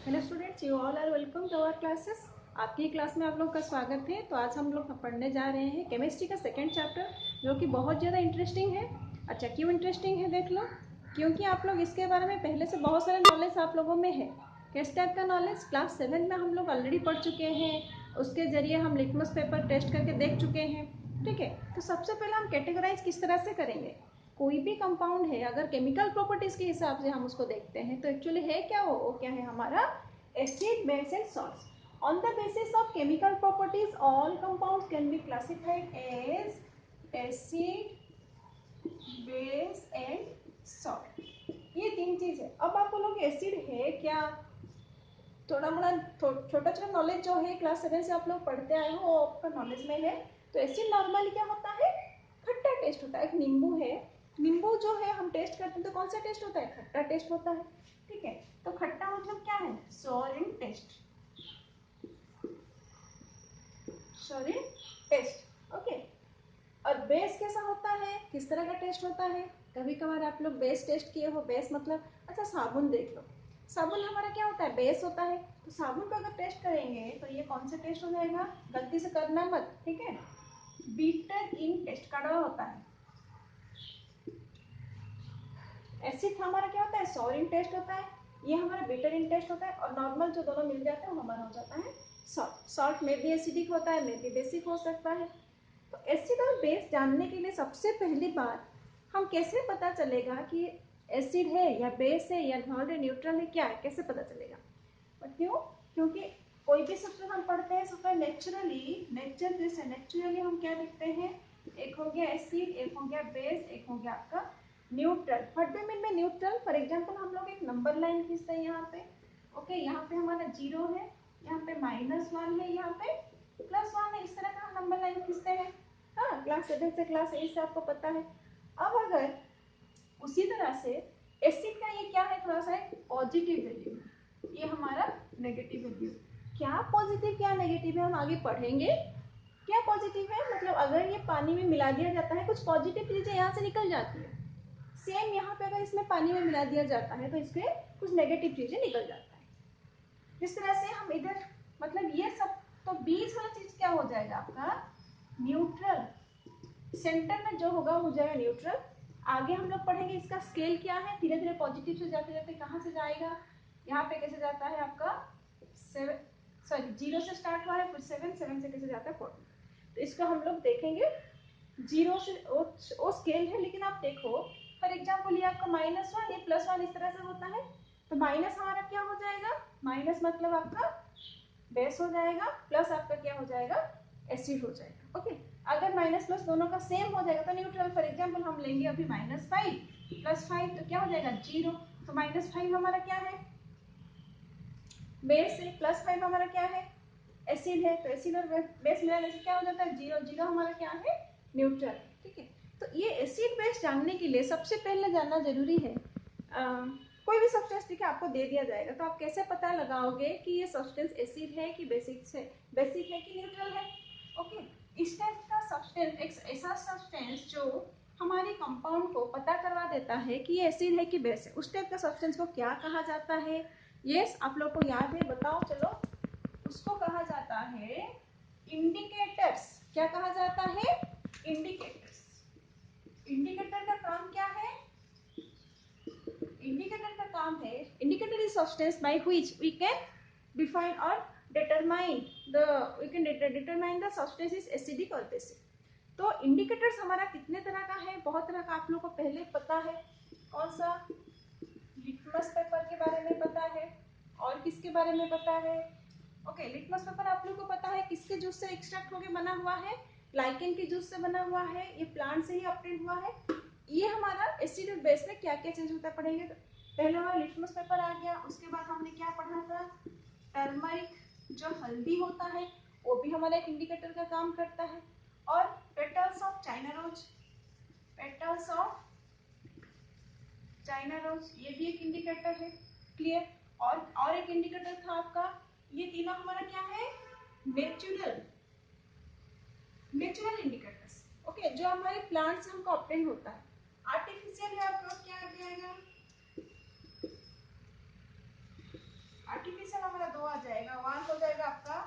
Hello students, you all are welcome to our classes. आपकी class में आप लोग का स्वागत है। तो आज हम लोग पढ़ने जा रहे हैं केमिस्ट्री का सेकंड चैप्टर, जो कि बहुत ज़्यादा इंटरेस्टिंग है। अच्छा, क्यों इंटरेस्टिंग है देख लो। क्योंकि आप लोग इसके बारे में पहले से बहुत सारे नॉलेज आप लोगों में है। किस टाइप का नॉलेज? क्लास 7 में हम लोग ऑलरेडी पढ़ चुके हैं। उसके जरिए हम लिटमस पेपर टेस्ट करके देख चुके हैं। ठीक है, तो सबसे पहले हम कैटेगराइज किस तरह से करेंगे। कोई भी कंपाउंड है, अगर केमिकल प्रॉपर्टीज के हिसाब से हम उसको देखते हैं तो एक्चुअली है क्या, वो क्या है हमारा acid, base and salts. On the basis of chemical properties, all compounds can be classified as acid, base and salt. ये तीन चीज है। अब आप बोलोगे एसिड है क्या? थोड़ा मोड़ा छोटा छोटा नॉलेज जो है क्लास 7 से आप लोग पढ़ते आए हो वो आपका नॉलेज में है। तो एसिड नॉर्मली क्या होता है? खट्टा टेस्ट होता है। एक नींबू है, नींबू जो है हम टेस्ट करते हैं तो कौन सा टेस्ट होता है? खट्टा टेस्ट होता है। ठीक है, तो खट्टा मतलब क्या है? सॉर इन टेस्ट, सॉर इन टेस्ट। ओके, और बेस कैसा होता है, किस तरह का टेस्ट होता है? कभी कभार आप लोग बेस टेस्ट किए हो। बेस मतलब, अच्छा साबुन देख लो, साबुन हमारा क्या होता है? बेस होता है। तो साबुन का अगर टेस्ट करेंगे तो ये कौन सा टेस्ट हो जाएगा? गलती से करना मत, ठीक है। बीटर इन टेस्ट, कड़वा होता है। एसिड हमारा क्या होता है? सॉर इन टेस्ट होता है। ये हमारा बीटर इन टेस्ट होता है। और नॉर्मल जो दोनों मिल जाते हैं वो हमारा हो जाता है सॉल्ट। सॉल्ट में भी एसिडिक होता है, में भी बेसिक हो सकता है। तो एसिड और बेस जानने के लिए सबसे पहली बात, हम कैसे पता चलेगा कि एसिड है या बेस है या नॉन न्यूट्रल है, क्या है, कैसे पता चलेगा? और क्यों? क्योंकि कोई भी सब्सटेंस हम पढ़ते हैं सबका नेचुरली, नेचर जैसे नेचुरली हम क्या देखते हैं? एक हो गया एसिड, एक हो गया बेस, एक हो गया आपका neutral. What do mean by neutral? For example हम लोग एक नंबर लाइन खींचते हैं यहाँ पे। ओके, यहाँ पे हमारा 0 है, यहाँ पे -1 है, यहाँ पे +1 है। इस तरह का हम नंबर लाइन खींचते हैं। हाँ, क्लास 7 से क्लास 8 से आपको पता है। अब अगर उसी तरह से एसिड का ये क्या है, थोड़ा सा पॉजिटिव वैल्यू, ये हमारा नेगेटिव वैल्यू। क्या पॉजिटिव क्या नेगेटिव है हम आगे पढ़ेंगे। क्या पॉजिटिव है मतलब, अगर ये पानी में मिला दिया जाता है, कुछ पॉजिटिव चीजें यहाँ से निकल जाती है। सेम यहाँ पे अगर इसमें पानी में मिला दिया जाता है तो इसके कुछ नेगेटिव चीजें निकल जाता है। इस तरह से हम इधर, मतलब ये सब, तो बीच वाला चीज क्या हो जाएगा आपका? न्यूट्रल। सेंटर में जो होगा वो हो जाएगा न्यूट्रल। आगे हम लोग पढ़ेंगे इसका स्केल क्या है। धीरे धीरे पॉजिटिव से जाते जाते कहाँ से जाएगा? यहाँ पे कैसे जाता है आपका 7, सॉरी 0 से स्टार्ट हुआ है, फिर 7, 7 से कैसे जाता है 14। तो इसको हम लोग देखेंगे। 0 से वो स्केल है, लेकिन आप देखो फॉर एग्जाम्पल ये आपका -1, ये +1, इस तरह से होता है। तो माइनस हमारा क्या हो जाएगा? माइनस मतलब आपका बेस हो जाएगा, प्लस आपका क्या हो जाएगा? एसिड हो जाएगा। ओके, अगर माइनस प्लस दोनों का सेम हो जाएगा तो न्यूट्रल। फॉर एग्जाम्पल हम लेंगे अभी -5 +5, तो क्या हो जाएगा? 0। तो -5 हमारा क्या है? बेस है। +5 हमारा क्या है? एसिड है। तो एसिड और बेस मिलाने से क्या हो जाता है? 0। 0 हमारा क्या है? न्यूट्रल। ठीक है, तो ये एसिड बेस जानने के लिए सबसे पहले जानना जरूरी है। कोई भी सब्सटेंस ठीक है आपको दे दिया जाएगा, तो आप कैसे पता लगाओगे कि ये सब्सटेंस एसिड है कि बेसिक है, बेसिक है कि न्यूट्रल है? ओके, इस टाइप का सब्सटेंस, एक ऐसा सब्सटेंस जो हमारी कंपाउंड को पता करवा देता है कि ये एसिड है कि बेस है, उस टाइप का सब्सटेंस को क्या कहा जाता है? यस, आप लोग को याद है? बताओ चलो। उसको कहा जाता है इंडिकेटर्स। क्या कहा जाता है? इंडिकेटर्स। इंडिकेटर का काम क्या है? इंडिकेटर का काम है, indicator is substance by which we can define और determine the, we can determine the substance is acidic or basic। तो इंडिकेटर्स हमारा कितने तरह का है? बहुत तरह का। आप लोग को पहले पता है कौन सा? लिटमस पेपर के बारे में पता है। और किसके बारे में पता है? ओके, लिटमस पेपर आप लोग को पता है किसके जूस से एक्सट्रैक्ट होके बना हुआ है? लाइकेन के जूस से बना हुआ है। ये प्लांट से ही ऑब्टेन हुआ है। ये हमारा एसिड और बेस में क्या क्या चेंज होता है पढ़ेंगे। तो पहले हमारा लिटमस पेपर आ गया। उसके बाद हमने क्या पढ़ा था? टर्मरिक, जो हल्दी होता है, वो भी हमारा एक इंडिकेटर का काम करता है। और petals of China rose, petals of China rose, ये भी एक इंडिकेटर है। क्लियर? और एक इंडिकेटर था आपका, ये तीनों हमारा क्या है? Natural, natural indicators. ओके, जो हमारे प्लांट से हमको ऑब्टेन होता है। आर्टिफिशियल है आपका क्या आ जाएगा? आर्टिफिशियल हमारा 2 आ जाएगा, 1 हो जाएगा आपका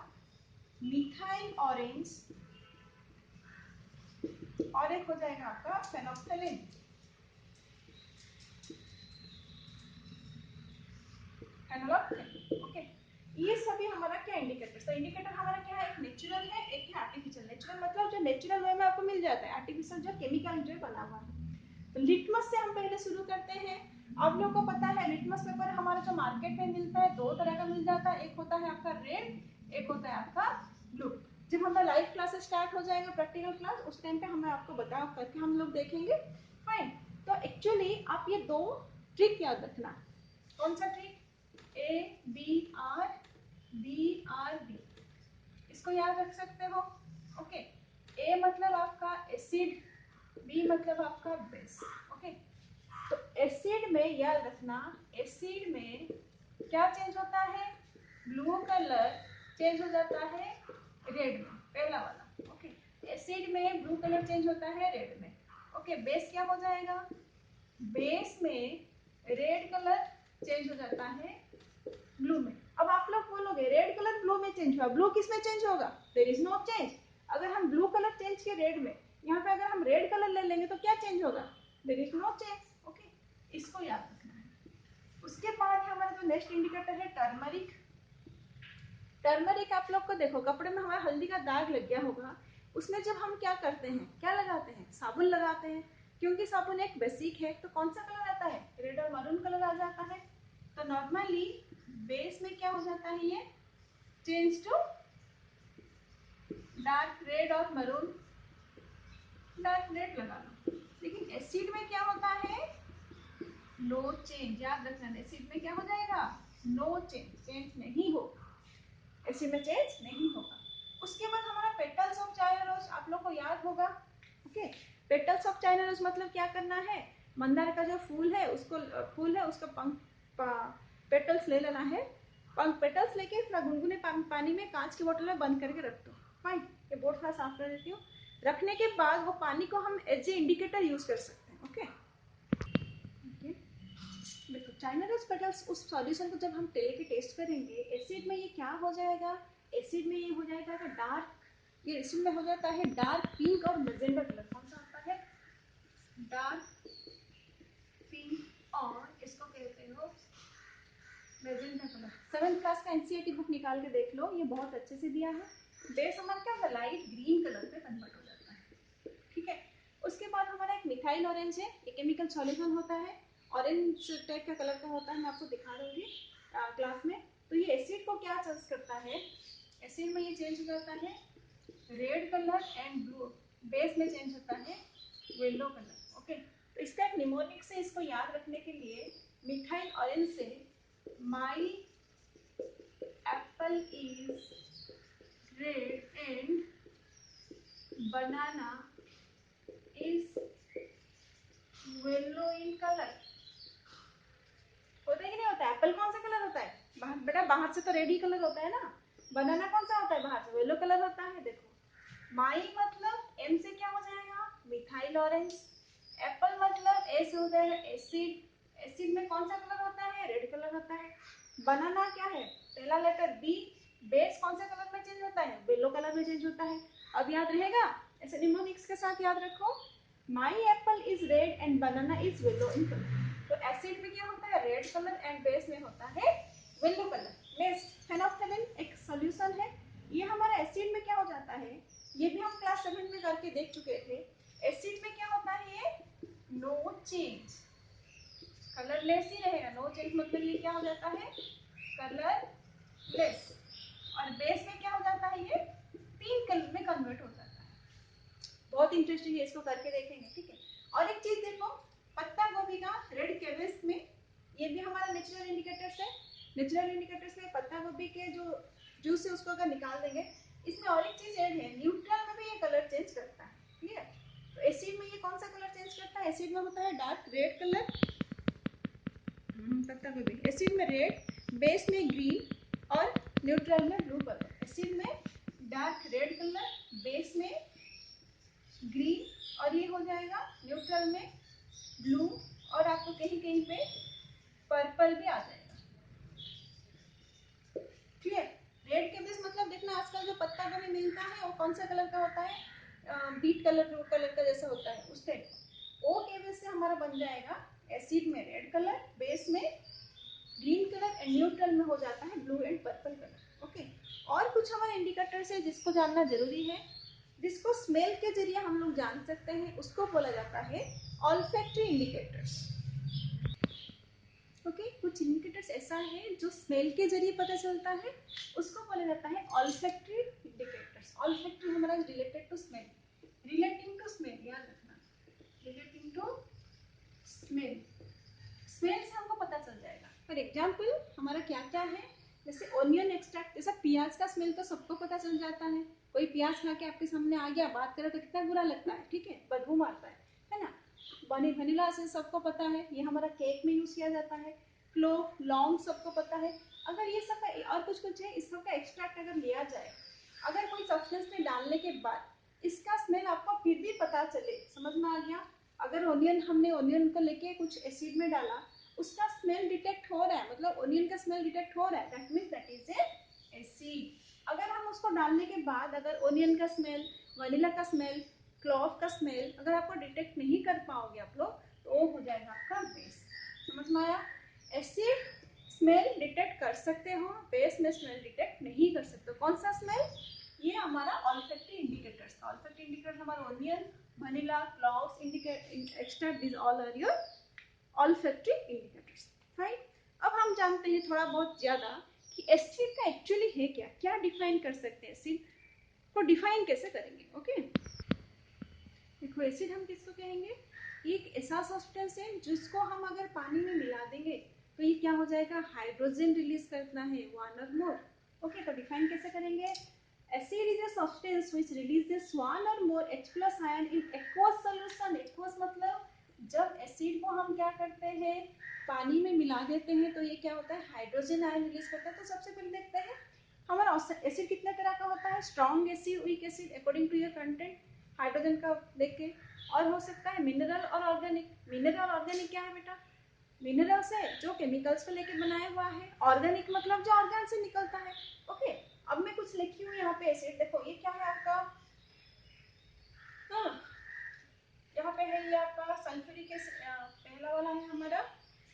मिथाइल ऑरेंज और एक हो जाएगा आपका फेनोक्सिलिन। ओके, ये सभी हमारा क्या इंडिकेटर्स। तो इंडिकेटर हमारा क्या है, एक नेचुरल है, एक है आर्टिफिशियल। नेचुरल मतलब जो नेचुरल वे में आपको मिल जाता है, आर्टिफिशियल जो केमिकल जो बना हुआ है। तो लिटमस से हम पहले शुरू करते हैं। आप लोगों को पता है लिटमस पेपर हमारा जो मार्केट में मिलता है 2 तरह का मिल जाता है, एक होता है आपका रेड, एक होता है आपका ब्लू। जब हमारा लाइव क्लास स्टार्ट हो जाएगा, प्रैक्टिकल क्लास, उस टाइम पे हमें आपको बता करके हम लोग देखेंगे। फाइन। तो एक्चुअली आप ये 2 ट्रिक याद रखना। कौन सा ट्रिक, ABRBRB, इसको याद रख सकते हो। ओके, ए मतलब आपका एसिड, बी मतलब आपका बेस। ओके, तो एसिड में याद रखना, एसिड में क्या चेंज होता है, ब्लू कलर चेंज हो जाता है रेड में, पहला वाला। ओके, एसिड में ब्लू कलर चेंज होता है रेड में। ओके, बेस क्या हो जाएगा, बेस में रेड कलर चेंज हो जाता है ब्लू में। अब आप लोग बोलोगे रेड कलर ब्लू में चेंज हुआ, ब्लू किस में चेंज होगा, देयर इज नो चेंज। अगर हम ब्लू कलर चेंज किए रेड में, यहाँ पे अगर हम रेड कलर ले लेंगे तो क्या चेंज होगा, there is no change. Okay, इसको याद रखना है। उसके बाद हमारा जो नेक्स्ट इंडिकेटर है टर्मरिक। टर्मरिक आप लोग को देखो कपड़े में हमारा हल्दी का दाग लग गया होगा, उसमें जब हम क्या करते हैं, क्या लगाते हैं, साबुन लगाते हैं। क्योंकि साबुन एक बेसिक है, तो कौन सा कलर आता है, रेड और मरून कलर आ जाता है। तो नॉर्मली बेस में क्या हो जाता है, ये चेंज टू डार्क रेड और मरून, डार्क रेड लगा लो। लेकिन एसिड में क्या होता है, नो चेंज। याद रखना, एसिड में क्या हो जाएगा, नो चेंज, चेंज नहीं होगा, एसिड में चेंज नहीं होगा। उसके बाद हमारा पेटल्स ऑफ चाइना रोज आप लोग को याद होगा। Okay, petals of China rose मतलब क्या करना है, मंदार का जो फूल है उसको, फूल है उसका पंख, पेटल्स ले लेना है। पंख पेटल्स लेके थोड़ा गुनगुने पानी में कांच की बोतल में बंद करके रख दो। फाइन, ये बोर्ड थोड़ा साफ कर देती हूँ। रखने के बाद वो पानी को हम एज ए इंडिकेटर यूज कर सकते हैं। ओके, देखो चाइना रोज पेटल्स उस सॉल्यूशन को जब हम लेके टेस्ट करेंगे, एसिड में ये क्या हो जाएगा, एसिड में ये हो जाएगा डार्क, ये एसिड में हो जाता है डार्क पिंक और मैजेंटा कलर। कौन सा होता है, डार्क पिंक और इसको कहते हो मैजेंटा कलर। 7th क्लास का एनसीईआरटी बुक निकाल के देख लो, ये बहुत अच्छे से दिया है। बेस हमारा क्या होता है, लाइट ग्रीन कलर पे कन्वर्ट हो जाता है। ठीक है, उसके बाद हमारा एक मिथाइल ऑरेंज है, ये केमिकल सॉल्यूशन होता है, ऑरेंज टाइप का कलर का होता है, मैं आपको दिखा दूंगी क्लास में। तो ये एसिड को क्या चेंज करता है, एसिड में ये चेंज हो जाता है red colour and blue, base में चेंज होता है येलो कलर। ओके, तो इसका एक निमोनिक से इसको याद रखने के लिए, मिथाइल ऑरेंज से माई Apple is red and banana is yellow in colour. होता है कि नहीं होता है, एप्पल कौन सा कलर होता है, बाहर बेटा बाहर से तो रेड ही कलर होता है ना, बनाना कौन सा होता है, बाहर से येलो कलर होता है। देखो माई मतलब एम से क्या हो जाएगा, मिथाइल ऑरेंज। एप्पल मतलब ए से हो जाएगा एसिड, एसिड में कौन सा कलर होता है, रेड कलर होता है। बनाना क्या है, पहला लेटर बी, बेस कौन सा कलर में चेंज होता है, येलो कलर में चेंज होता है। अब याद रहेगा, ऐसे निमोनिक्स के साथ याद रखो, माई Apple is red and banana is yellow in colour. तो एसिड में क्या होता है, रेड कलर एंड बेस में होता है येलो कलर। नेक्स्ट फेनोक्सिलिन एक सॉल्यूशन है, ये हमारा एसिड में क्या हो जाता है, ये भी हम क्लास 7 में करके देख चुके थे। एसिड में क्या होता है, ये नो चेंज, कलरलेस ही रहेगा। नो चेंज मतलब ये क्या हो जाता है, कलरलेस। और बेस में क्या हो जाता है, ये पिंक कलर में कन्वर्ट हो जाता है। बहुत इंटरेस्टिंग है, इसको करके देखेंगे। ठीक है, और एक चीज देखो, पत्ता गोभी का रेड कैबेज में, ये भी हमारा नेचुरल इंडिकेटर्स है। नेचुरल इंडिकेटर्स में पत्ता गोभी के जो जूस है उसको अगर निकाल देंगे, इसमें और एक चीज ऐड है, न्यूट्रल में भी ये कलर चेंज करता है। ठीक है, तो एसिड में ये कौन सा कलर चेंज करता है, एसिड में होता है डार्क रेड कलर, पत्ता गोभी एसिड में रेड, बेस में ग्रीन और न्यूट्रल में ब्लू कलर। एसिड में डार्क रेड कलर, बेस में ग्रीन और ये हो जाएगा न्यूट्रल में ब्लू, और आपको कहीं कहीं पे पर्पल भी आ जाएगा। में आजकल जो पत्ता गोभी मिलता है वो कौन सा कलर का होता है, बीट कलर का जैसा होता है उस टाइप। ओ के बेस से हमारा बन जाएगा एसिड में रेड कलर, बेस में ग्रीन कलर एंड न्यूट्रल में हो जाता है blue and purple colour. Okay, और कुछ हमारे इंडिकेटर्स है जिसको जानना जरूरी है, जिसको स्मेल के जरिए हम लोग जान सकते हैं, उसको बोला जाता है ऑल्फैक्टरी इंडिकेटर्स। ओके, कुछ इंडिकेटर्स ऐसा है जो स्मेल के जरिए पता चलता है, उसको बोला जाता है ऑल्फैक्टरी इंडिकेटर्स। ऑल्फैक्टरी हमारा related to smell, relating to smell, याद रखना, रिलेटिंग टू स्मेल, स्मेल से हमको पता चल जाएगा। फॉर एग्जाम्पल हमारा क्या क्या है, जैसे ऑनियन एक्सट्रैक्ट, जैसा प्याज का स्मेल तो सबको पता चल जाता है, कोई प्याज खा के आपके सामने आ गया, बात करे तो कितना बुरा लगता है, ठीक है, बदबू मारता है ना। वनीला एसेंस सबको पता है, ये हमारा केक में यूज किया जाता है। क्लोव, लौंग सबको पता है। अगर ये सब और कुछ कुछ है, इस सब का एक्सट्रैक्ट अगर लिया जाए, अगर कोई सब्सटेंस में डालने के बाद इसका स्मेल आपको फिर भी पता चले, समझ में आ गया। अगर हमने ऑनियन को लेके कुछ एसिड में डाला, उसका स्मेल डिटेक्ट हो रहा है, मतलब ऑनियन का स्मेल डिटेक्ट हो रहा है, that means that is a acid. अगर हम उसको डालने के बाद अगर ऑनियन का स्मेल, वनीला का स्मेल, क्लोव का स्मेल अगर आपको डिटेक्ट नहीं कर पाओगे आप लोग, तो वो हो जाएगा आपका बेस। समझ में आया। एसिड स्मेल डिटेक्ट कर सकते हो, बेस में स्मेल डिटेक्ट नहीं कर सकते। कौन सा स्मेल, ये हमारा ऑल्फैक्टरी इंडिकेटर्स का। ऑल्फैक्टरी इंडिकेटर्स हमारा onion, vanilla, cloves, extract, this all are your olfactory indicators. Fine. अब हम जानते हैं थोड़ा बहुत ज्यादा कि एसिड का एक्चुअली है क्या, क्या डिफाइन कर सकते हैं, एसिड को डिफाइन कैसे करेंगे। ओके, देखो एसिड हम किसको कहेंगे, एक ऐसा सब्सटेंस है जिसको हम अगर पानी में मिला देंगे तो ये क्या हो जाएगा, हाइड्रोजन रिलीज करना है, वन और मोर। ओके, तो डिफाइन कैसे करेंगे, acid is a substance which releases one और मोर H+ ion in aqueous solution. Aqueous मतलब जब एसिड को हम क्या करते हैं, पानी में मिला देते हैं, तो ये क्या होता है, हाइड्रोजन आयन रिलीज करता है। तो सबसे पहले देखते हैं हमारा एसिड कितने तरह का होता है, strong acid, weak acid, according to your content hydrogen का देख के। और हो सकता है मिनरल और ऑर्गेनिक। मिनरल और ऑर्गेनिक क्या है बेटा, मिनरल्स है जो केमिकल्स को लेके बनाया हुआ है, ऑर्गेनिक मतलब जो ऑर्गन से निकलता है। ओके, अब मैं कुछ लिखी हूँ यहाँ पे एसिड, देखो ये क्या है आपका, हाँ यहाँ पे है ये आपका सल्फ्यूरिक एसिड, पहला वाला है हमारा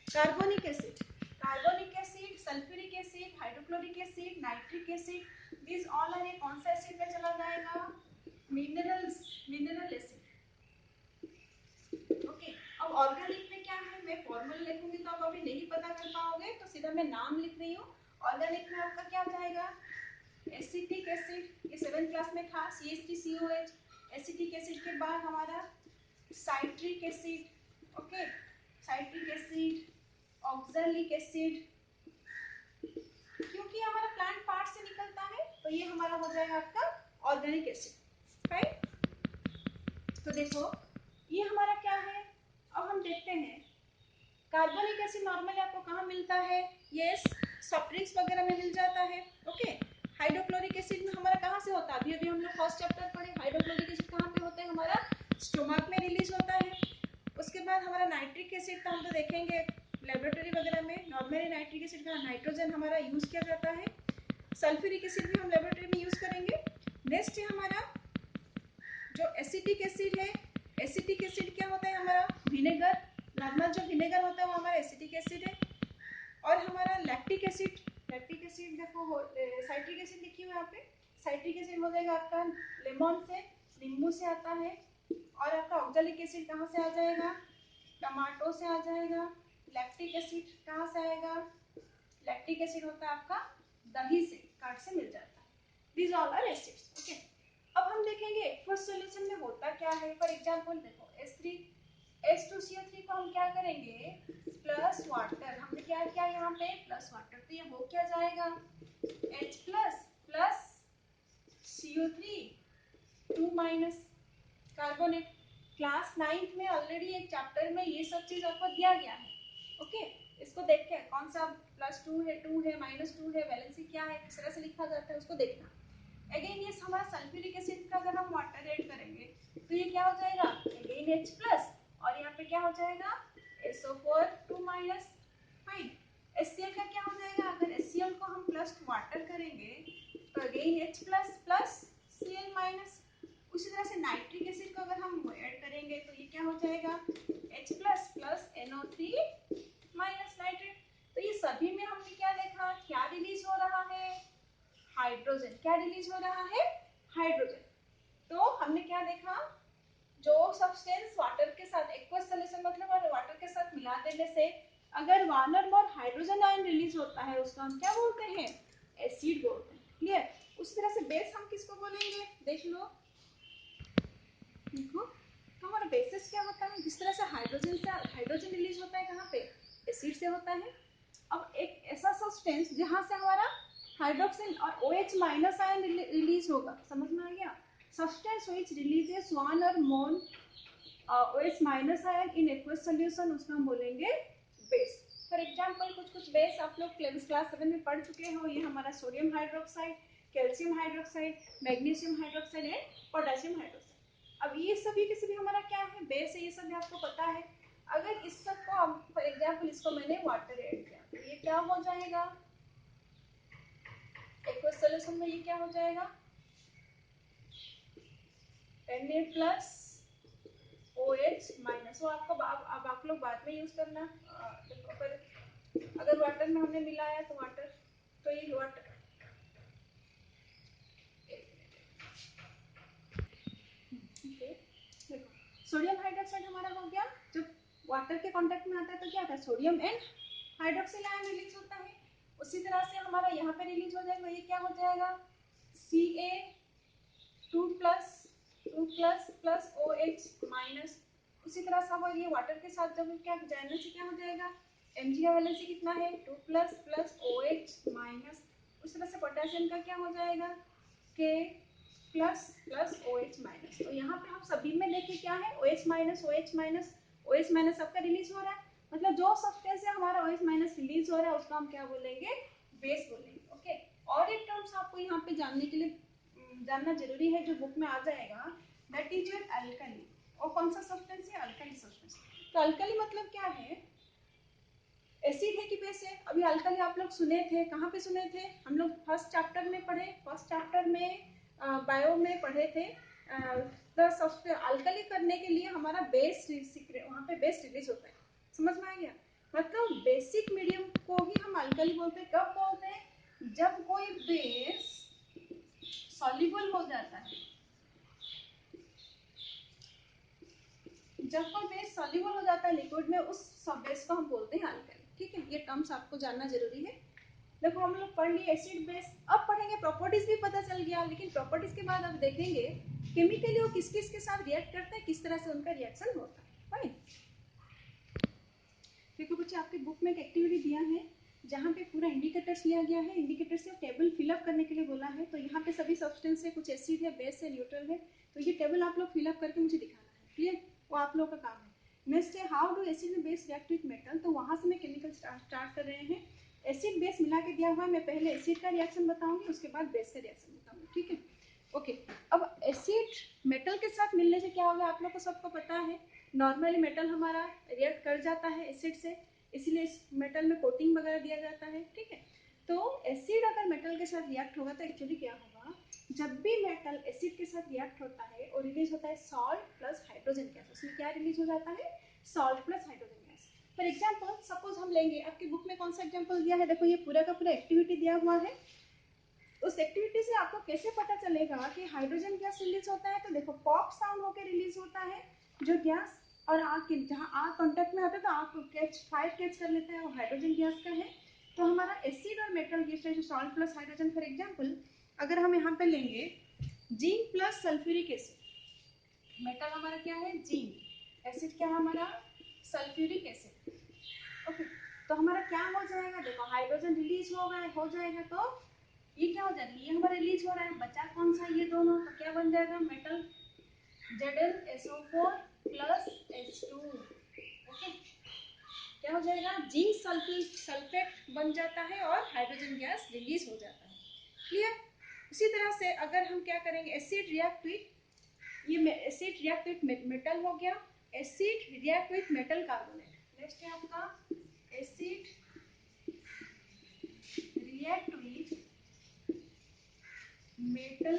carbonic acid. Carbonic acid, sulphuric acid, hydrochloric acid, nitric acid, this all are, कौन सा एसिड में चला जाएगा, मिनरल एसिड। ओके, अब ऑर्गेनिक में क्या है, मैं फॉर्मूला लिखूंगी तो आप अभी नहीं पता कर पाओगे, तो सीधा मैं नाम लिख रही हूँ। ऑर्गेनिक में आपका क्या जाएगा, एसिटिक एसिड, ये 7th क्लास में था, CH3COH। एसिटिक एसिड के बाद हमारा citric acid. Okay, citric acid, oxalic acid, क्योंकि हमारा प्लांट पार्ट से निकलता है, तो ये हमारा हो जाएगा आपका ऑर्गेनिक एसिड। राइट, तो देखो ये हमारा क्या है। अब हम देखते हैं कार्बोनिक एसिड नॉर्मली आपको कहाँ मिलता है, यस, सॉफ्ट ड्रिंक्स वगैरह में मिल जाता है। ओके, हाइड्रोक्लोरिक एसिड में हमारा कहाँ से होता है, अभी अभी हम लोग फर्स्ट चैप्टर पढ़े, हाइड्रोक्लोरिक एसिड कहाँ पे होता है, हमारा स्टोमक में रिलीज होता है। उसके बाद हमारा नाइट्रिक एसिड का हम तो देखेंगे लेबोरेटरी वगैरह में, नॉर्मली नाइट्रिक एसिड का नाइट्रोजन हमारा यूज किया जाता है। सल्फ्यूरिक एसिड भी हम लेबोरेटरी में यूज करेंगे। नेक्स्ट है हमारा जो एसिटिक एसिड है। एसिटिक एसिड क्या होता है हमारा, विनेगर, नॉर्मल जो विनेगर होता है वो हमारा एसिटिक एसिड है। और हमारा लैक्टिक एसिड, लैक्टिक एसिड देखो साइट्रिक एसिड लिखी हुई है यहाँ पे, साइट्रिक एसिड हो जाएगा आपका लेमन से, नींबू से आता है। और आपका ऑक्सैलिक एसिड कहाँ से आ जाएगा, टमाटो से आ जाएगा। लैक्टिक एसिड कहाँ से आएगा, लैक्टिक एसिड होता है आपका दही से, कार्ड से मिल जाता है। These all are acids. Okay, अब हम देखेंगे एक्वस सॉल्यूशन में होता क्या है। फॉर एग्जांपल देखो H2CO3 को हम क्या करेंगे, प्लस वाटर, हमने क्या किया यहाँ पे प्लस वाटर, तो ये हो क्या जाएगा, H plus CO3 2 minus carbonate. Class 9th में ऑलरेडी एक चैप्टर में ये सब चीज आपको दिया गया है। ओके, इसको देख के कौन सा +2 है, 2 है, -2 है, वैलेंसी क्या है, किस तरह से लिखा जाता है उसको देखना। अगेन ये हमारा सल्फ्यूरिक एसिड का अगर हम वाटर ऐड करेंगे तो ये क्या हो जाएगा, अगेन H+ और यहाँ पे क्या हो जाएगा SO4 2 फाइन। HCl का क्या हो जाएगा, अगर HCl को हम प्लस वाटर करेंगे तो again H plus plus Cl minus. उसी तरह से नाइट्रिक एसिड को अगर हम ऐड करेंगे तो ये क्या हो जाएगा, H plus plus NO3 minus nitrate. तो ये सभी में हमने क्या देखा, क्या रिलीज हो रहा है, हाइड्रोजन। क्या रिलीज हो रहा है, हाइड्रोजन। तो हमने क्या देखा, जो सब्सटेंस वाटर के साथ एक्वस सॉल्यूशन मतलब वाटर के साथ मिला देने से अगर वन और मोर हाइड्रोजन आयन रिलीज होता है उसको हम क्या बोलते हैं, एसिड बोलते हैं। क्लियर। उसी तरह से बेस हम किसको बोलेंगे, देख लो, देखो तो हमारा बेसिस क्या होता है, जिस तरह से हाइड्रोजन रिलीज होता है कहाँ पे, एसिड से होता है। अब एक ऐसा सब्सटेंस जहां से हमारा हाइड्रोक्सिल और OH माइनस आयन रिलीज होगा, समझ में आ गया। सब्सटेंस व्हिच रिलीजेस वन और मोर OH minus ion in aqueous solution, उसको हम बोलेंगे बेस। फॉर एग्जांपल कुछ बेस आप लोग क्लास 7 में पढ़ चुके हो। ये हमारा sodium hydroxide, calcium hydroxide, magnesium hydroxide and potassium hydroxide. अब ये सभी के सभी हमारा क्या है, बेस है, ये सब आपको पता है। अगर इस सब को हम फॉर एग्जांपल इसको मैंने वाटर ऐड किया तो ये क्या हो जाएगा, एक्वस सॉल्यूशन में ये क्या हो जाएगा, Na प्लस OH माइनस। वो आपको अब आप लोग बाद में यूज करना। अगर वाटर में हमने मिलाया तो वाटर, तो ये वाटर, देखो सोडियम हाइड्रोक्साइड हमारा हो गया। जब वाटर के कांटेक्ट में आता है तो क्या होता है, sodium and hydroxyl ion release होता है। उसी तरह से हमारा यहाँ पे रिलीज हो जाएगा, ये क्या हो जाएगा, Ca2 plus plus OH minus. उसी तरह से अब ये वाटर के साथ जब क्या जाने से क्या हो जाएगा, Mg का वैलेंसी कितना है, 2 प्लस प्लस OH माइनस। उस तरह से पोटेशियम का क्या हो जाएगा, K plus plus OH minus. तो यहाँ पे हम सभी में देखिए क्या है, OH minus OH minus OH minus सबका रिलीज हो रहा है। मतलब जो सब्सटेंस से हमारा OH माइनस रिलीज हो रहा है उसको हम क्या बोलेंगे, बेस बोलेंगे। ओके। और एक टर्म्स आपको यहाँ पे जानने के लिए जानना जरूरी है, जो बुक में आ जाएगा, दैट इज योर अल्कली। और कौन सा सब्सटेंस है, अल्कली सब्सटेंस। तो अल्कली मतलब क्या है, एसिड है कि बेस है। अभी अल्कली आप लोग सुने थे, कहाँ पे सुने थे, हम लोग फर्स्ट चैप्टर में पढ़े, फर्स्ट चैप्टर में बायो में पढ़े थे। अल्कली करने के लिए हमारा बेस वहाँ पे बेस रिलीज होता है, समझ में आ गया। मतलब बेसिक मीडियम को ही हम अल्कली बोलते हैं। कब बोलते हैं, जब कोई बेस सॉल्युबल हो जाता है, जब कोई बेस सॉल्युबल हो जाता है लिक्विड में, उस सब बेस को हम बोलते हैं अल्कली। ठीक है, ये टर्म्स आपको जानना जरूरी है। देखो हम लोग पढ़ लिए एसिड बेस, अब पढ़ेंगे प्रॉपर्टीज भी पता चल गया, लेकिन प्रॉपर्टीज के बाद अब देखेंगे केमिकली वो किस किस के साथ रिएक्ट करते हैं, किस तरह से उनका रिएक्शन होता है। फाइन। देखो बच्चे आपके बुक में एक एक्टिविटी दिया है जहाँ पे पूरा इंडिकेटर्स लिया गया है। इंडिकेटर से टेबल फिलअप करने के लिए बोला है। तो यहाँ पे सभी सब्सटेंस है, कुछ एसिड है, बेस है, न्यूट्रल है। तो ये टेबल आप लोग फिलअप करके मुझे दिखाना है। क्लियर, वो आप लोगों का काम है। नेक्स्ट है how do acid and base react with metal. तो वहां से मैं केमिकल स्टार्ट कर रहे हैं। एसिड बेस मिला के दिया हुआ है, मैं पहले एसिड का रिएक्शन बताऊंगी, उसके बाद बेस का रिएक्शन बताऊंगी। ठीक है, ओके। अब एसिड मेटल के साथ मिलने से क्या होगा, आप लोग को सबको पता है। नॉर्मली मेटल हमारा रिएक्ट कर जाता है एसिड से, इसीलिए इस मेटल में कोटिंग वगैरह दिया जाता है। ठीक है, तो एसिड अगर मेटल के साथ रिएक्ट होगा तो एक्चुअली क्या होगा, जब भी मेटल एसिड के साथ रिएक्ट होता है और रिलीज होता है सॉल्ट प्लस हाइड्रोजन गैस। उसमें क्या रिलीज हो जाता है, salt plus hydrogen gas. For example suppose हम लेंगे, आपकी बुक में कौन सा एग्जाम्पल दिया है, देखो ये पूरा का पूरा एक्टिविटी दिया हुआ है। उस एक्टिविटी से आपको कैसे पता चलेगा कि हाइड्रोजन गैस रिलीज होता है। तो देखो पॉप साउंड होकर रिलीज होता है जो गैस, और आग के जहाँ आग कांटेक्ट में आता है तो आग फायर कैच कर लेता है, वो हाइड्रोजन गैस का है। तो हमारा एसिड और metal gas salt plus hydrogen. For example अगर हम यहाँ पे लेंगे zinc plus sulphuric acid, metal हमारा क्या है जिंक, एसिड क्या है हमारा सल्फ्यूरिक एसिड। ओके, तो हमारा क्या हो जाएगा, देखो हाइड्रोजन रिलीज हो जाएगा तो ये क्या हो जाएगा, ये हमारा रिलीज हो रहा है, बचा कौन सा, ये दोनों। तो क्या बन जाएगा, metal ZnSO4 plus H2। Okay, क्या हो जाएगा, जिंक सल्फेट बन जाता है और हाइड्रोजन गैस रिलीज हो जाता है। क्लियर। उसी तरह से अगर हम क्या करेंगे, एसिड रिएक्ट विथ, ये एसिड रिएक्ट विथ मेटल हो गया, acid react with metal carbonate. Next है आपका acid react with metal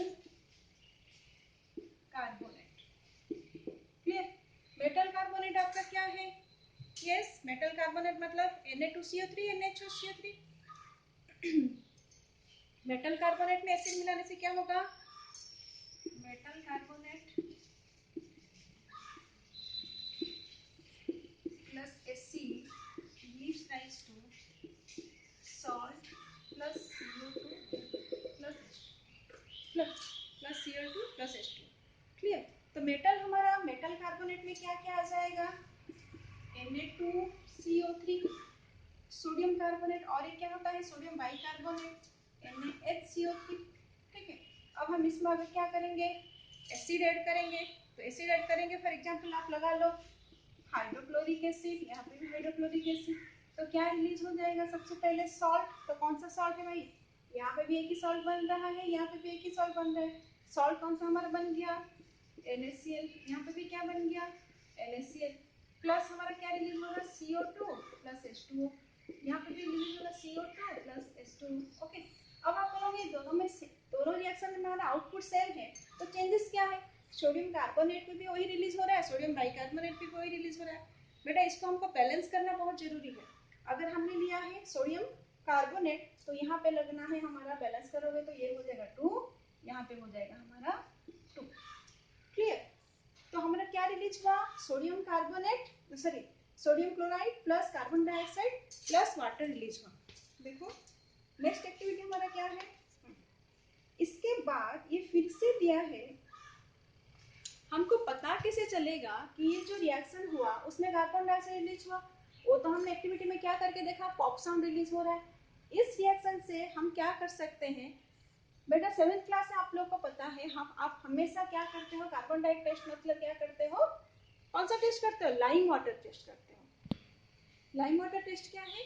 carbonate. Clear? Metal carbonate आपका क्या है? यस, मेटल कार्बोनेट मतलब Na2CO3 NaCO3। मेटल कार्बोनेट में एसिड मिलाने से क्या होगा? Metal carbonate plus acid gives rise to salt plus CO2 plus Cl2 plus H2। Clear? तो मेटल हमारा मेटल कार्बोनेट में क्या क्या आ जाएगा? Na2CO3, सोडियम कार्बोनेट, और एक क्या होता है सोडियम बाइकार्बोनेट NaHCO3। ठीक है, अब हम इसमें अगर क्या करेंगे? एसिड ऐड करेंगे। तो एसिड ऐड करेंगे, फॉर एग्जांपल आप लगा लो हाइड्रोक्लोरिक एसिड, यहाँ पे भी हाइड्रोक्लोरिक एसिड। तो क्या रिलीज हो जाएगा? सबसे पहले सॉल्ट। तो कौन सा सॉल्ट है भाई? यहाँ पे भी एक ही सॉल्ट बन रहा है, यहाँ पे भी एक ही सॉल्ट बन रहा है। सॉल्ट कौन सा हमारा बन गया? NaCl। यहाँ पे भी क्या बन गया? NaCl। प्लस हमारा क्या रिलीज होगा? CO2 plus H2O। यहाँ पे भी रिलीज होगा CO2 प्लस H2O। ओके, अब आप बोलोगे दोनों में से दोनों रिएक्शन में हमारा आउटपुट सेम है, तो चेंजेस क्या है? सोडियम कार्बोनेट में भी वही रिलीज हो रहा है, सोडियम बाइकार्बोनेट भी वही रिलीज हो रहा है। बेटा इसको हमको बैलेंस करना बहुत जरूरी है। अगर हमने लिया है सोडियम कार्बोनेट, तो यहाँ पे लगना है हमारा, बैलेंस करोगे तो ये हो जाएगा 2, यहाँ पे हो जाएगा हमारा 2। क्लियर? तो हमारा क्या रिलीज हुआ? Sodium carbonate, sorry sodium chloride plus carbon dioxide plus water release हुआ। देखो नेक्स्ट एक्टिविटी हमारा क्या है? इसके बाद ये फिर से दिया है, हमको पता कैसे चलेगा कि ये जो रिएक्शन हुआ उसमें कार्बन डाइऑक्साइड रिलीज हुआ? वो तो हमने एक्टिविटी में क्या करके देखा, पॉप साउंड रिलीज हो रहा है। इस रिएक्शन से हम क्या कर सकते हैं? बेटा 7th क्लास से आप लोग को पता है, हम आप हमेशा क्या करते हो? कार्बन डाइऑक्साइड टेस्ट मतलब क्या करते हो? कौन सा टेस्ट करते हो? लाइम वाटर टेस्ट करते हो। लाइम वाटर टेस्ट क्या है?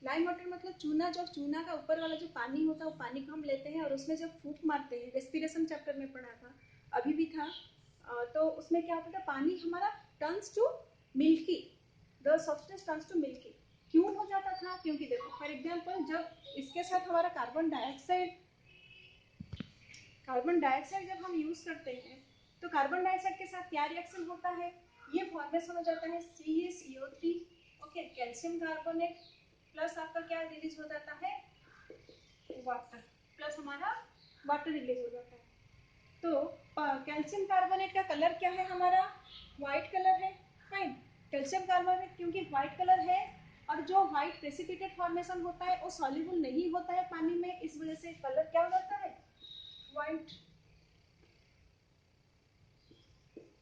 लाइम वाटर मतलब चूना, जो चूना का ऊपर वाला जो पानी होता है वो पानी को हम लेते हैं और उसमें जब फूंक मारते हैं, रेस्पिरेशन चैप्टर में पढ़ा था, अभी भी था, तो उसमें क्या होता था? पानी हमारा turns to milky, the substance turns to milky. क्यों हो जाता था? क्योंकि देखो फॉर एग्जांपल जब इसके साथ हमारा कार्बन डाइऑक्साइड जब हम यूज करते हैं, तो कार्बन डाइऑक्साइड के साथ क्या रिएक्शन होता है? ये फॉर्मेशन हो जाता है CaCO3। Okay, calcium carbonate plus आपका क्या रिलीज हो जाता है? वाटर, प्लस हमारा वाटर रिलीज हो जाता है। तो कैल्शियम कार्बोनेट का कलर क्या है हमारा? व्हाइट कलर है। फाइन, कैल्शियम कार्बोनेट क्योंकि व्हाइट कलर है, और जो व्हाइट प्रेसिपिटेट फॉर्मेशन होता है वो सॉल्युबल नहीं होता है पानी में, इस वजह से कलर क्या हो जाता है? व्हाइट,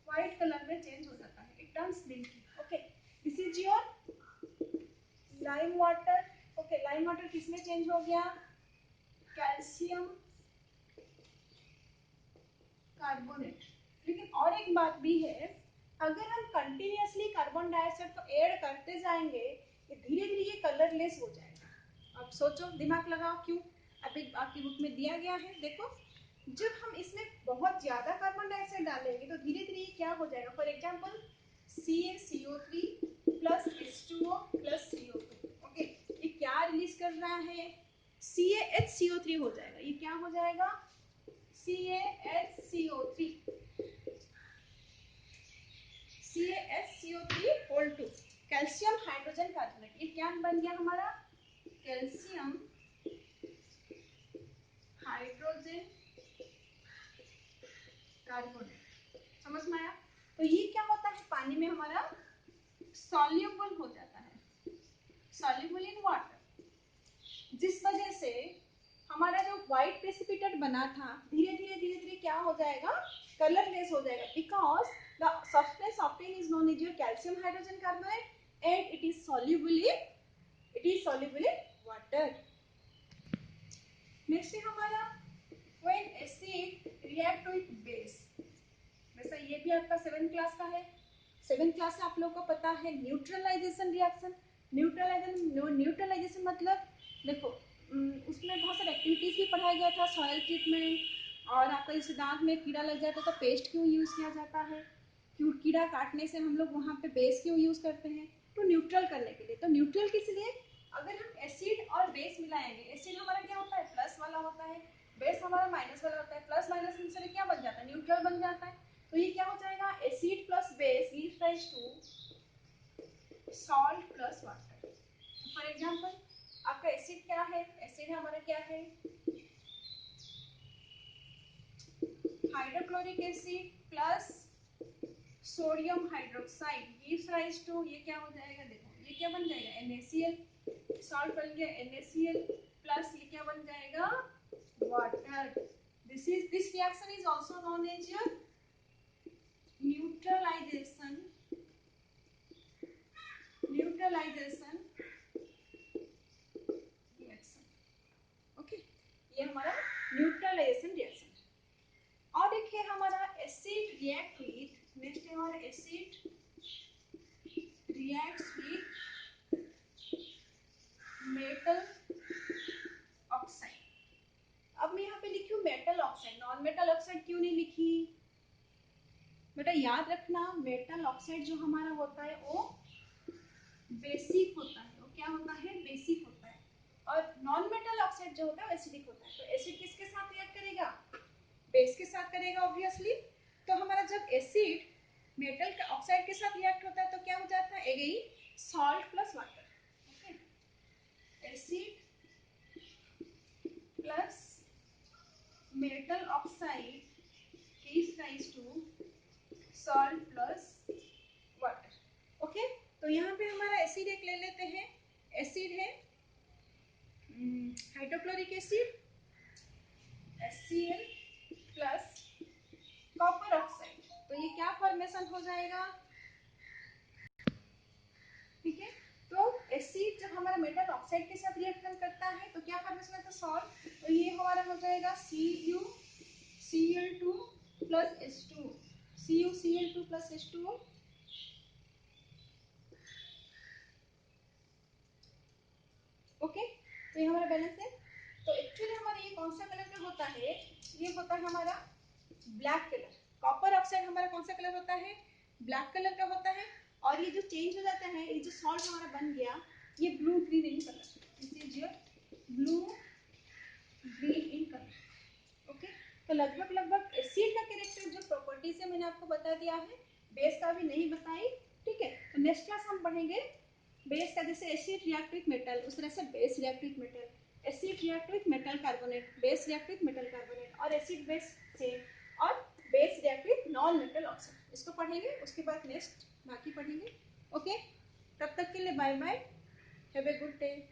व्हाइट कलर में चेंज हो जाता है, it turns milky. Okay, this is your lime water. Okay, lime water किसमें चेंज हो गया? Calcium carbonate. लेकिन और एक बात भी है, अगर हम कंटिन्यूअसली कार्बन डाइऑक्साइड को ऐड करते जाएंगे, धीरे धीरे ये कलरलेस हो जाएगा। अब सोचो, दिमाग लगाओ क्यों? अभी आपकी बुक में दिया गया है, देखो जब हम इसमें बहुत ज्यादा कार्बन डाइऑक्साइड डालेंगे तो धीरे धीरे ये क्या हो जाएगा? For example CaCO3 plus H2O plus CO2। Okay, ये क्या रिलीज कर रहा है? CaHCO3 हो जाएगा। ये क्या हो जाएगा? CaHCO3, CaHCO3 whole 2, calcium hydrogen carbonate. ये क्या बन गया हमारा? Calcium hydrogen carbonate. समझ में आया? तो ये क्या होता है? पानी में हमारा सॉल्युबल हो जाता है, सॉल्युबल इन वाटर, जिस वजह से हमारा जो व्हाइट प्रेसिपिटेट बना था धीरे धीरे क्या हो जाएगा? कलरलेस हो जाएगा, because the substance obtain is known as your calcium hydrogen carbonate and it is soluble in water. Next है हमारा when acid react with base. वैसा ये भी आपका 7th क्लास का है। 7th क्लास से आप लोग को पता है न्यूट्रलाइजेशन रिएक्शन। न्यूट्रलाइजेशन मतलब देखो उसमें बहुत सारे एक्टिविटीज भी पढ़ाया गया था, सॉइल ट्रीटमेंट, और आपका जैसे दांत में कीड़ा लग जाता है तो पेस्ट क्यों यूज किया जाता है, क्यों कीड़ा काटने से हम लोग वहाँ पे बेस क्यों यूज करते हैं? तो न्यूट्रल करने के लिए। तो न्यूट्रल किस लिए? अगर हम एसिड और बेस मिलाएंगे, एसिड हमारा क्या होता है? प्लस वाला होता है, बेस हमारा माइनस वाला होता है, प्लस माइनस में से क्या बन जाता है, न्यूट्रल बन जाता है। तो ये क्या हो जाएगा, acid plus base gives rise to salt plus water. For example आपका एसिड क्या है, एसिड हमारा क्या है, hydrochloric acid plus sodium hydroxide gives rise to, ये क्या हो जाएगा, देखो ये क्या बन जाएगा, NaCl, सॉल्ट बन गया NaCl प्लस ये क्या बन जाएगा, water. This reaction is also known as your neutralisation reaction. Okay, ये हमारा न्यूट्रलाइजेशन रिएक्शन। और देखिए हमारा एसिड रिएक्ट विथ, नेक्स्ट है हमारा acid reacts with metal oxide. अब मैं यहाँ पे लिखी हूँ metal oxide, non metal oxide क्यों नहीं लिखी, बेटा याद रखना मेटल ऑक्साइड जो हमारा होता है वो बेसिक होता है, वो क्या होता है, बेसिक होता है, और नॉन मेटल ऑक्साइड जो होता है एसिडिक होता है। तो एसिड किसके साथ रिएक्ट करेगा, बेस के साथ करेगा ऑब्वियसली। तो हमारा जब एसिड मेटल के ऑक्साइड के साथ रिएक्ट होता है तो क्या हो जाता है, again salt plus water. Okay, acid plus metal oxide gives rise to salt plus water। Okay, तो यहाँ पे हमारा एसिड एक ले लेते हैं, एसिड है hydrochloric acid HCl plus copper oxide. तो ये क्या फॉर्मेशन हो जाएगा, ठीक है। तो एसिड जब हमारा मेटल ऑक्साइड के साथ रिएक्शन करता है तो क्या फॉर्मेशन है, तो सॉल्ट। तो ये हमारा हो जाएगा CuCl2 plus H2, CuCl2 plus H2O। Okay, तो ये हमारा बैलेंस है। तो एक्चुअली हमारा ये कौन सा कलर का होता है, ये होता है हमारा ब्लैक कलर। कॉपर ऑक्साइड हमारा कौन सा कलर होता है, ब्लैक कलर का होता है। और ये जो चेंज हो जाता है, ये जो सॉल्ट हमारा बन गया ये blue green in colour, this is your blue green in colour. Okay, तो लगभग लगभग एसिड का कैरेक्टर जो प्रॉपर्टी से मैंने आपको बता दिया है, बेस का भी नहीं बताई, ठीक है। तो नेक्स्ट क्लास हम पढ़ेंगे बेस का, जैसे एसिड रिएक्ट विथ मेटल उस तरह से base react with metal, acid react with metal carbonate, base react with metal carbonate, और एसिड बेस से, और base react with non metal oxide, इसको पढ़ेंगे। उसके बाद नेक्स्ट बाकी पढ़ेंगे। ओके, तब तक के लिए bye bye, have a good day.